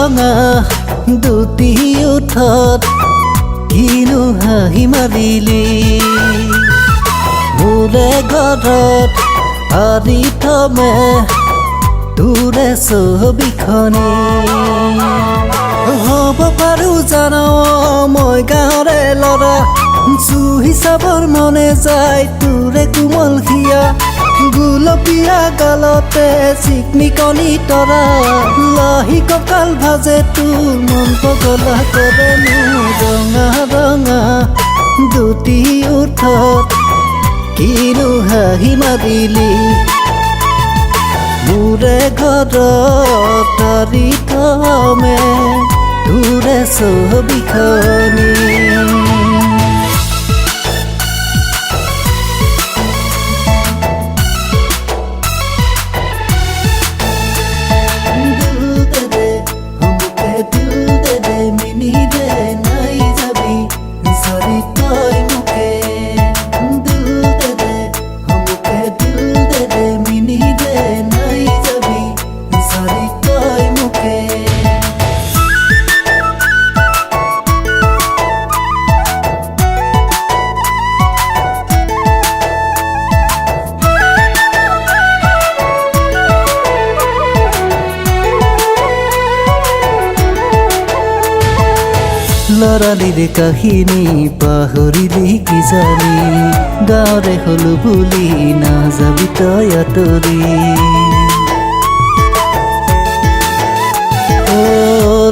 ৰঙা দুটি ওঠত কিনো হাঁহি মাৰিলি মোৰে ঘৰত আৰি থমে তোৰে ছবিখনি হ'ব পাৰো জানো মই গাঁৱৰে ল'ৰা জুহি চাবৰ মনে যায় তোৰে কোমল হিয়া গুলপীয়া গালতে চিকমিকনি তৰা লাহি কঁকাল ভাজে তোৰ মন পগলা কৰে মোৰ ৰঙা ৰঙা দুটি ওঠত কিনো হাঁহি মাৰিলি মোৰে ঘৰত আৰি থমে তোৰে ছবিখনি লৰালিৰ কাহিনী পাহৰিলি কিজানি গাঁৱৰে হলো বুলি নাযাবি তই আঁতৰি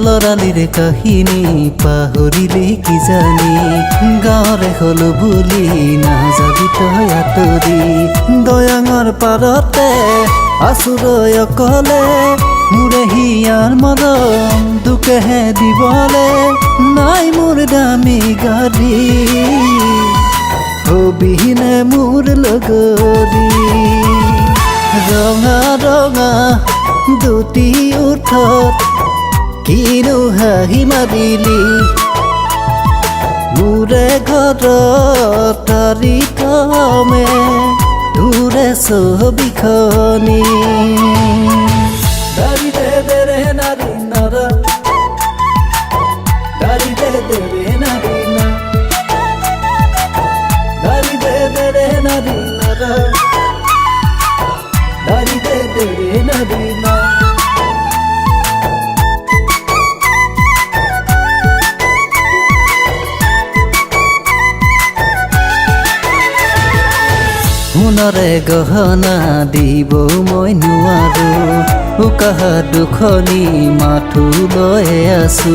লৰালিৰ কাহিনী পাহৰিলি কিজানি গাঁৱৰে হলো বুলি নাযাবি তই আঁতৰি দয়াঙৰ পাৰতে আছুৰৈ অকলে মোৰে হিয়াৰ মৰম দুকেহে দিবলে নাই মোৰ দামী গাড়ী হবিনে মোৰ লগৰী ৰঙা ৰঙা দুটি ওঠত কিনো হাঁহি মাৰিলি মোৰে ঘৰত আৰি থমে তোৰে ছবিখনি Dari de re nari nara Dari de re nari na Dari de re nari nara Dari de re nari na সোণৰে গহনা দিব মই নোৱাৰো উকাহা দুখনি মাথো লৈ আছো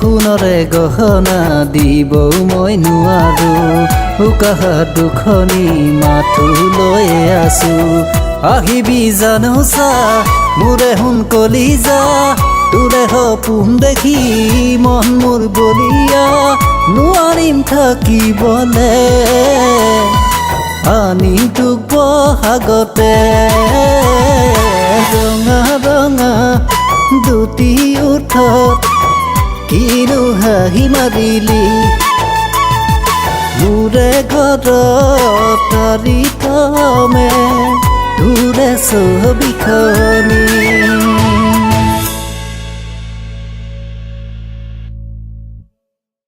সোণৰে গহনা দিব মই নোৱাৰো উকাহা দুখনি মাথো লৈ আছো আহিবি জানো চা মোৰে সোণ কলিজা তোৰে সপোন দেখি মন মোৰ বলিয়া নোৱাৰিম থাকিবলে আনি তোক বহাগতে ৰঙা ৰঙা দুটি ওঠত কিনো হাঁহি মাৰিলি মোৰে ঘৰত আৰি থমে তোৰে ছবিখনি